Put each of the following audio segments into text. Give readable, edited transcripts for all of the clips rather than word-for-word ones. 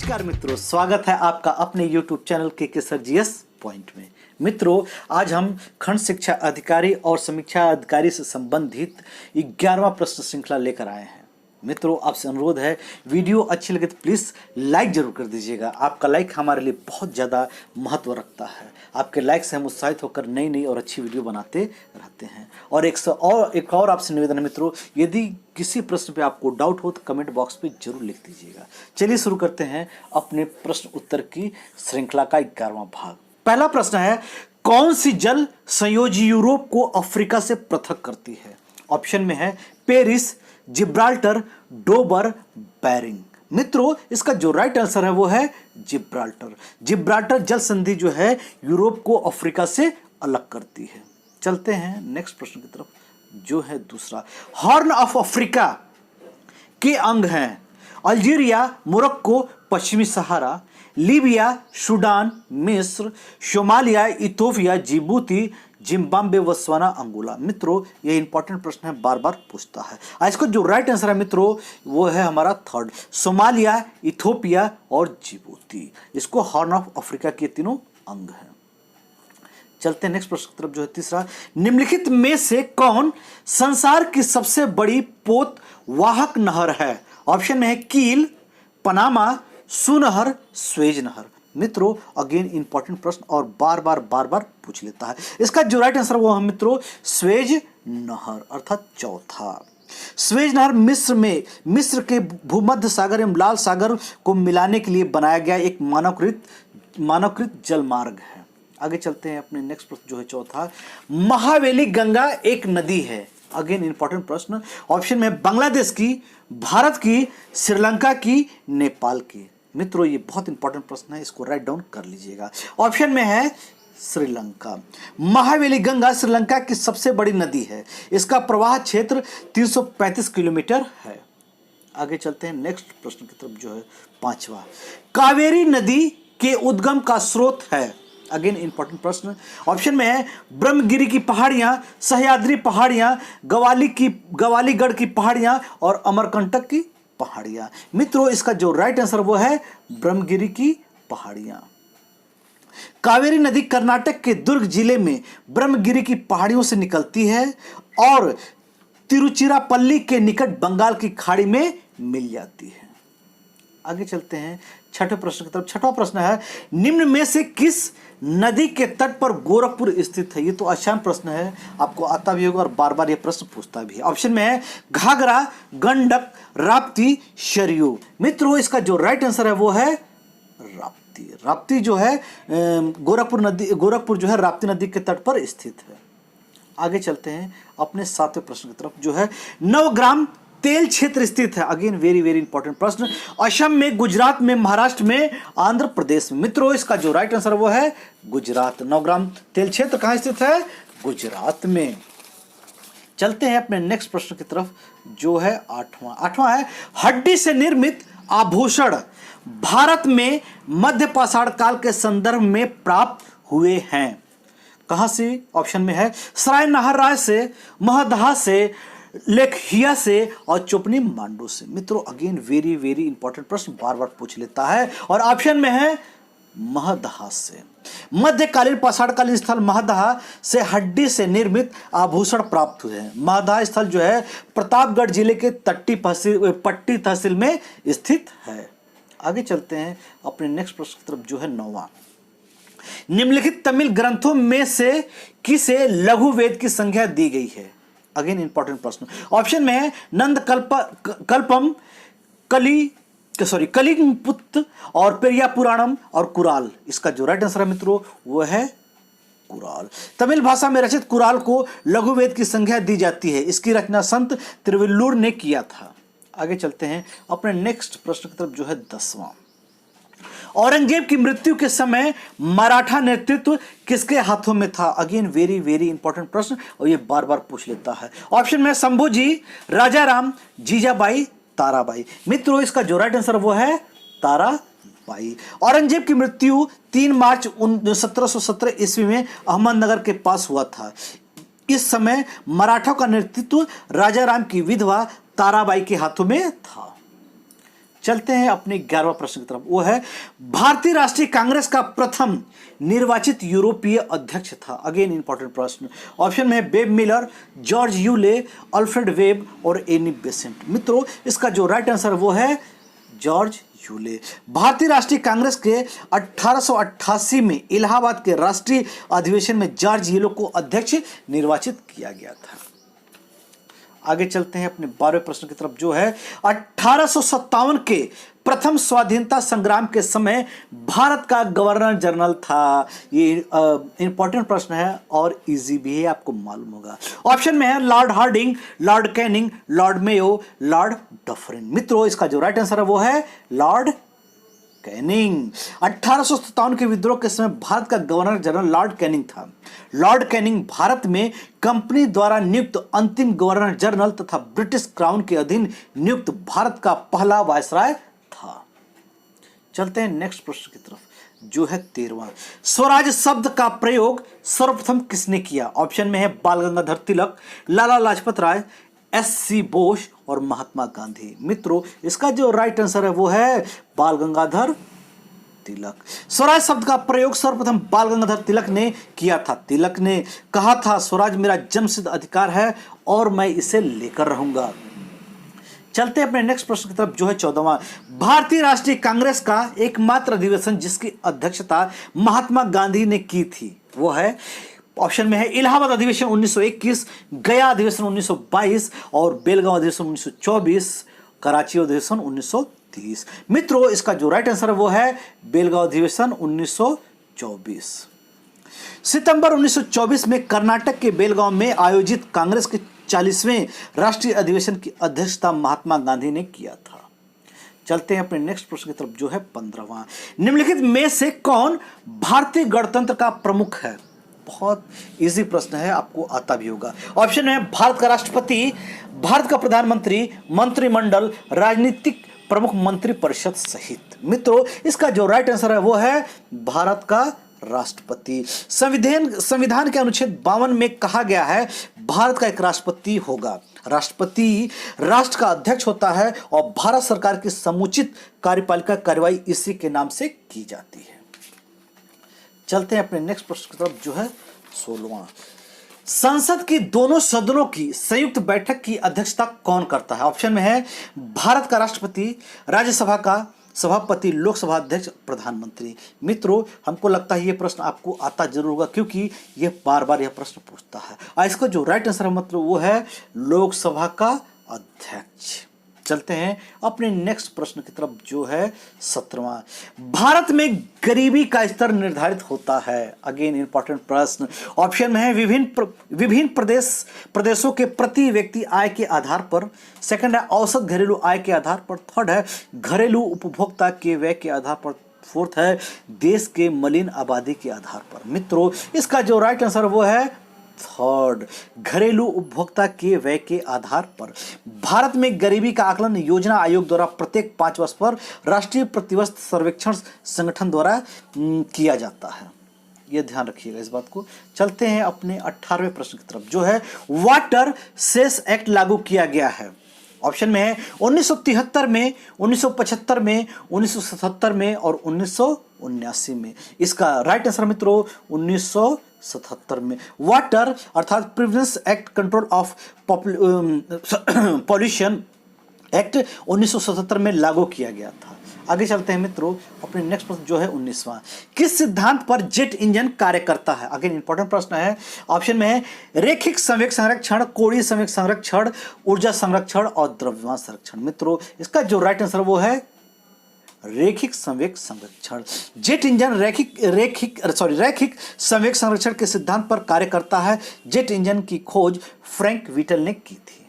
नमस्कार मित्रों, स्वागत है आपका अपने YouTube चैनल के सर जीएस पॉइंट में। मित्रों, आज हम खंड शिक्षा अधिकारी और समीक्षा अधिकारी से संबंधित 11वां प्रश्न श्रृंखला लेकर आए हैं। मित्रों, आपसे अनुरोध है, वीडियो अच्छी लगे तो प्लीज़ लाइक जरूर कर दीजिएगा। आपका लाइक हमारे लिए बहुत ज़्यादा महत्व रखता है। आपके लाइक से हम उत्साहित होकर नई नई और अच्छी वीडियो बनाते रहते हैं। और एक और आपसे निवेदन है मित्रों, यदि किसी प्रश्न पे आपको डाउट हो तो कमेंट बॉक्स पे जरूर लिख दीजिएगा। चलिए शुरू करते हैं अपने प्रश्न उत्तर की श्रृंखला का 11वां भाग। पहला प्रश्न है, कौन सी जल संयोजी यूरोप को अफ्रीका से पृथक करती है? ऑप्शन में है पेरिस, जिब्राल्टर, डोबर, बेरिंग। मित्रों, इसका जो राइट आंसर है वो है जिब्राल्टर। जिब्राल्टर जल संधि जो है यूरोप को अफ्रीका से अलग करती है। चलते हैं नेक्स्ट प्रश्न की तरफ, जो है दूसरा। हॉर्न ऑफ अफ्रीका के अंग हैं अल्जीरिया, मोरक्को, पश्चिमी सहारा, लीबिया, सूडान, मिस्र, Somalia, Ethiopia, Djibouti, Zimbabwe, Botswana, Angola. मित्रों, ये इंपॉर्टेंट प्रश्न है, बार बार पूछता है। इसका जो राइट आंसर है मित्रों वो है हमारा थर्ड, सोमालिया, इथोपिया और जिबूती। इसको हॉर्न ऑफ अफ्रीका के तीनों अंग हैं। चलते हैं नेक्स्ट प्रश्न की तरफ, जो है तीसरा। निम्नलिखित में से कौन संसार की सबसे बड़ी पोत वाहक नहर है? ऑप्शन में है कील, पनामा, सुनहर, स्वेज नहर। मित्रों, अगेन इंपॉर्टेंट प्रश्न और बार बार पूछ लेता है। इसका जो राइट आंसर वो है मित्रों स्वेज नहर, अर्थात चौथा। स्वेज नहर मिस्र के भूमध्य सागर एवं लाल सागर को मिलाने के लिए बनाया गया एक मानवकृत जल मार्ग है। आगे चलते हैं अपने नेक्स्ट प्रश्न, जो है चौथा। महावेली गंगा एक नदी है। अगेन इंपॉर्टेंट प्रश्न। ऑप्शन में बांग्लादेश की, भारत की, श्रीलंका की, नेपाल की। मित्रों, ये बहुत इंपॉर्टेंट प्रश्न है, इसको राइट डाउन कर लीजिएगा। ऑप्शन में है श्रीलंका। महावेली गंगा श्रीलंका की सबसे बड़ी नदी है। इसका प्रवाह क्षेत्र 335 किलोमीटर है। आगे चलते हैं नेक्स्ट प्रश्न की तरफ, जो है पांचवा। कावेरी नदी के उद्गम का स्रोत है। अगेन इंपॉर्टेंट प्रश्न। ऑप्शन में है ब्रह्मगिरी की पहाड़ियां, सह्याद्री पहाड़ियां, गवालीगढ़ की पहाड़ियां और अमरकंटक की पहाड़ियां। मित्रों, इसका जो राइट आंसर वो है ब्रह्मगिरी की पहाड़ियां। कावेरी नदी कर्नाटक के दुर्ग जिले में ब्रह्मगिरी की पहाड़ियों से निकलती है और तिरुचिरापल्ली के निकट बंगाल की खाड़ी में मिल जाती है। आगे चलते हैं छठे प्रश्न की तरफ। छठवां प्रश्न है, निम्न में से किस नदी के तट पर गोरखपुर स्थित है? ये तो आसान प्रश्न है, आपको आता भी होगा और बार बार ये प्रश्न पूछता भी है। ऑप्शन में है घाघरा, गंडक, राप्ती, सरयू। मित्रों, इसका जो राइट आंसर है वो है राप्ती। राप्ती जो है गोरखपुर जो है राप्ती नदी के तट पर स्थित है। आगे चलते हैं अपने सातवें प्रश्न की तरफ, जो है नवग्राम तेल क्षेत्र स्थित है। अगेन वेरी इंपॉर्टेंट प्रश्न। असम में, गुजरात में, महाराष्ट्र में, आंध्र प्रदेश में। मित्रों, इसका जो राइट आंसर वो है गुजरात। नवग्राम तेल क्षेत्र कहां स्थित है? गुजरात में। चलते हैं अपने नेक्स्ट प्रश्न की तरफ, जो है आठवां है, हड्डी से निर्मित आभूषण भारत में मध्य पाषाण काल के संदर्भ में प्राप्त हुए हैं। कहां से? ऑप्शन में है सराय नाहरराय से, महदहा से, लेखहिया से और चोपनी मांडू से। मित्रों, अगेन वेरी इंपॉर्टेंट प्रश्न, बार बार पूछ लेता है और ऑप्शन में है महदहा से। मध्यकालीन पाषाणकालीन स्थल महदहा से हड्डी से निर्मित आभूषण प्राप्त हुए हैं। महदहा स्थल जो है प्रतापगढ़ जिले के पट्टी तहसील में स्थित है। आगे चलते हैं अपने नेक्स्ट प्रश्न की तरफ, जो है 9वां। निम्नलिखित तमिल ग्रंथों में से किसे लघु वेद की संज्ञा दी गई है? अगेन इंपॉर्टेंट प्रश्न। ऑप्शन में है नंद कल्पम, कलिंगपुत्त और पेरिया पुराणम और कुराल। इसका जो राइट आंसर है मित्रों वो है कुराल। तमिल भाषा में रचित कुराल को लघु वेद की संज्ञा दी जाती है। इसकी रचना संत तिरुवल्लुर ने किया था। आगे चलते हैं अपने नेक्स्ट प्रश्न की तरफ, जो है 10वां। औरंगजेब की मृत्यु के समय मराठा नेतृत्व किसके हाथों में था? अगेन वेरी इंपॉर्टेंट प्रश्न और ये बार बार पूछ लेता है। ऑप्शन में शंभूजी, राजाराम, जीजाबाई, ताराबाई। मित्रों, इसका जो राइट आंसर वो है ताराबाई। औरंगजेब की मृत्यु 3 मार्च 1717 ईस्वी में अहमदनगर के पास हुआ था। इस समय मराठा का नेतृत्व राजाराम की विधवा ताराबाई के हाथों में था। चलते हैं अपने 11वां प्रश्न की तरफ। वो है भारतीय राष्ट्रीय कांग्रेस का प्रथम निर्वाचित यूरोपीय अध्यक्ष था। अगेन इंपॉर्टेंट प्रश्न। ऑप्शन में है web Miller, George Yule, Alfred web और एनी बेसेंट। मित्रों इसका जो राइट आंसर वो है जॉर्ज यूले। भारतीय राष्ट्रीय कांग्रेस के 1888 में इलाहाबाद के राष्ट्रीय अधिवेशन में जॉर्ज यूले को अध्यक्ष निर्वाचित किया गया था। आगे चलते हैं अपने 12वें प्रश्न की तरफ। जो है 1857 के प्रथम स्वाधीनता संग्राम के समय भारत का गवर्नर जनरल था। ये इंपॉर्टेंट प्रश्न है और इजी भी है, आपको मालूम होगा। ऑप्शन में है Lord Hardinge, Lord Canning, Lord Mayo, Lord Dufferin. मित्रों इसका जो राइट आंसर है वो है लॉर्ड कैनिंग। 1857 के विद्रोह के समय भारत का गवर्नर जनरल लॉर्ड कैनिंग था। लॉर्ड कैनिंग भारत में कंपनी द्वारा नियुक्त अंतिम गवर्नर जनरल तथा ब्रिटिश क्राउन के अधीन नियुक्त भारत का पहला वायसराय था। चलते हैं नेक्स्ट प्रश्न की तरफ जो है 13वां। स्वराज शब्द का प्रयोग सर्वप्रथम किसने किया? ऑप्शन में है बाल गंगाधर तिलक, लाला लाजपत राय, एस.सी. बोस और महात्मा गांधी। मित्रों इसका जो राइट आंसर है वो है बाल गंगाधर तिलक। स्वराज शब्द का प्रयोग सर्वप्रथम बाल गंगाधर तिलक ने किया था। तिलक ने कहा था स्वराज मेरा जन्मसिद्ध अधिकार है और मैं इसे लेकर रहूंगा। चलते हैं अपने नेक्स्ट प्रश्न की तरफ जो है 14वां। भारतीय राष्ट्रीय कांग्रेस का एकमात्र अधिवेशन जिसकी अध्यक्षता महात्मा गांधी ने की थी वो है, ऑप्शन में है इलाहाबाद अधिवेशन 1921, गया अधिवेशन 1922 और बेलगांव अधिवेशन 1924, कराची अधिवेशन 1930। मित्रों इसका जो राइट आंसर है वो है बेलगांव अधिवेशन 1924। सितंबर 1924 में कर्नाटक के बेलगांव में आयोजित कांग्रेस के 40वें राष्ट्रीय अधिवेशन की अध्यक्षता महात्मा गांधी ने किया था। चलते हैं अपने नेक्स्ट प्रश्न की तरफ जो है 15वां। निम्नलिखित में से कौन भारतीय गणतंत्र का प्रमुख है? बहुत इजी प्रश्न है, आपको आता भी होगा। ऑप्शन है भारत का राष्ट्रपति, भारत का प्रधानमंत्री, मंत्रिमंडल, राजनीतिक प्रमुख मंत्री परिषद सहित। मित्रों इसका जो राइट आंसर है वो है भारत का राष्ट्रपति। संविधान के अनुच्छेद 52 में कहा गया है भारत का एक राष्ट्रपति होगा। राष्ट्रपति राष्ट्र का अध्यक्ष होता है और भारत सरकार की समुचित कार्यपालिका कार्रवाई इसी के नाम से की जाती है। चलते हैं अपने नेक्स्ट प्रश्न की तरफ जो है 16वां। संसद की दोनों सदनों की संयुक्त बैठक की अध्यक्षता कौन करता है? ऑप्शन में है भारत का राष्ट्रपति, राज्यसभा का सभापति, लोकसभा अध्यक्ष, प्रधानमंत्री। मित्रों हमको लगता है ये प्रश्न आपको आता जरूर होगा क्योंकि ये बार बार यह प्रश्न पूछता है और इसका जो राइट आंसर है मतलब वो है लोकसभा का अध्यक्ष। चलते हैं अपने नेक्स्ट प्रश्न की तरफ जो है 17वां। भारत में गरीबी का स्तर निर्धारित होता है। अगेन इंपॉर्टेंट प्रश्न। ऑप्शन में है विभिन्न प्रदेशों के प्रति व्यक्ति आय के आधार पर, सेकंड है औसत घरेलू आय के आधार पर, थर्ड है घरेलू उपभोक्ता के व्यय के आधार पर, फोर्थ है देश के मलिन आबादी के आधार पर। मित्रों इसका जो राइट आंसर वो है थर्ड, घरेलू उपभोक्ता के व्यय के आधार पर। भारत में गरीबी का आकलन योजना आयोग द्वारा प्रत्येक 5 वर्ष पर राष्ट्रीय प्रतिवर्ष सर्वेक्षण संगठन द्वारा किया जाता है। यह ध्यान रखिएगा इस बात को। चलते हैं अपने 18वें प्रश्न की तरफ जो है वाटर सेस एक्ट लागू किया गया है। ऑप्शन में है 1973 में, 1975 में, 1977 में और 1979 में। इसका राइट आंसर मित्रों 1977 में। वाटर अर्थात prevention act control of pollution act 1977 में लागू किया गया था। आगे चलते हैं मित्रों अपने नेक्स्ट प्रश्न जो है 19वां। किस सिद्धांत पर जेट इंजन कार्य करता है? अगेन इंपॉर्टेंट प्रश्न है। ऑप्शन में है रैखिक संवेग संरक्षण, कोणीय संवेग संरक्षण, ऊर्जा संरक्षण और द्रव्यमान संरक्षण। मित्रों इसका जो राइट आंसर वो है रैखिक संवेग संरक्षण। जेट इंजन रैखिक संवेग संरक्षण के सिद्धांत पर कार्य करता है। जेट इंजन की खोज फ्रैंक व्हिटल ने की थी।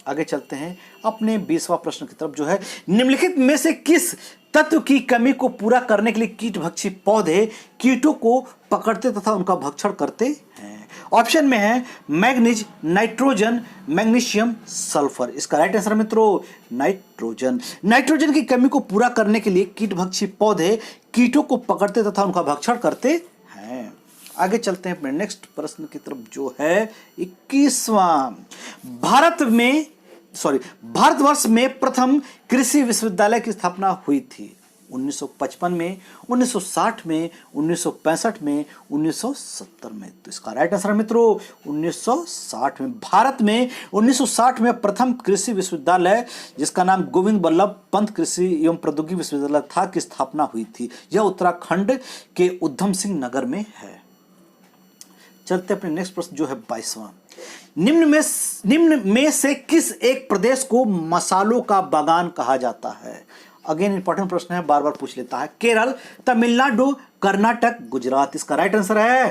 आगे चलते हैं अपने 20वां प्रश्न की तरफ जो है निम्नलिखित में से किस तत्व की कमी को पूरा करने के लिए कीटभक्षी पौधे कीटों को पकड़ते तथा उनका भक्षण करते हैं? ऑप्शन में है मैग्नीज, नाइट्रोजन, मैग्नीशियम, सल्फर। इसका राइट आंसर मित्रों नाइट्रोजन। नाइट्रोजन की कमी को पूरा करने के लिए कीटभक्षी पौधे कीटों को पकड़ते तथा उनका भक्षण करते हैं। आगे चलते हैं अपने नेक्स्ट प्रश्न की तरफ जो है 21वां। भारत में भारतवर्ष में प्रथम कृषि विश्वविद्यालय की स्थापना हुई थी? 1955 में, 1960 में, 1965 में, 1970 में। तो इसका राइट आंसर है मित्रों 1960 में। भारत में 1960 में प्रथम कृषि विश्वविद्यालय, जिसका नाम गोविंद बल्लभ पंत कृषि एवं प्रौद्योगिकी विश्वविद्यालय था, की स्थापना हुई थी। यह उत्तराखंड के उधम सिंह नगर में है। चलते अपने नेक्स्ट प्रश्न जो है 22वां। निम्न में से किस एक प्रदेश को मसालों का बागान कहा जाता है? अगेन इंपॉर्टेंट प्रश्न है, बार बार पूछ लेता है। केरल, तमिलनाडु, कर्नाटक, गुजरात। इसका राइट आंसर है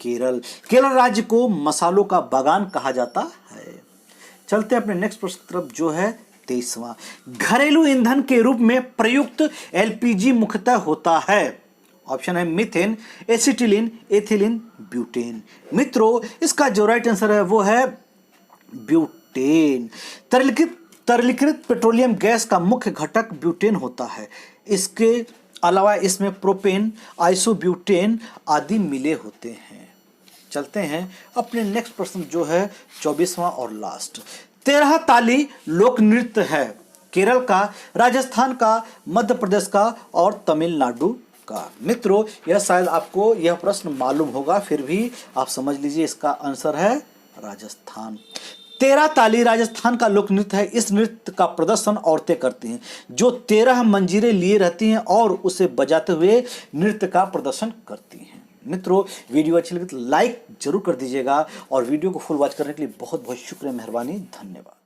केरल। केरल राज्य को मसालों का बागान कहा जाता है। चलते अपने नेक्स्ट प्रश्न की तरफ जो है 23वां। घरेलू ईंधन के रूप में प्रयुक्त एलपीजी मुख्यतः होता है। ऑप्शन है मीथेन, एसिटिलीन, एथिलीन, ब्यूटेन। मित्रों इसका जो राइट आंसर है वो है ब्यूटेन। तरलीकृत पेट्रोलियम गैस का मुख्य घटक ब्यूटेन होता है। इसके अलावा इसमें प्रोपेन, आइसोब्यूटेन आदि मिले होते हैं। चलते हैं अपने नेक्स्ट प्रश्न जो है 24वां और लास्ट। 13 ताली लोक नृत्य है केरल का, राजस्थान का, मध्य प्रदेश का और तमिलनाडु का। मित्रों यह शायद आपको यह प्रश्न मालूम होगा, फिर भी आप समझ लीजिए इसका आंसर है राजस्थान। 13 ताली राजस्थान का लोक नृत्य है। इस नृत्य का प्रदर्शन औरतें करती हैं, जो 13 मंजीरें लिए रहती हैं और उसे बजाते हुए नृत्य का प्रदर्शन करती हैं। मित्रों वीडियो अच्छी लगी तो लाइक जरूर कर दीजिएगा और वीडियो को फुल वॉच करने के लिए बहुत बहुत शुक्रिया, मेहरबानी, धन्यवाद।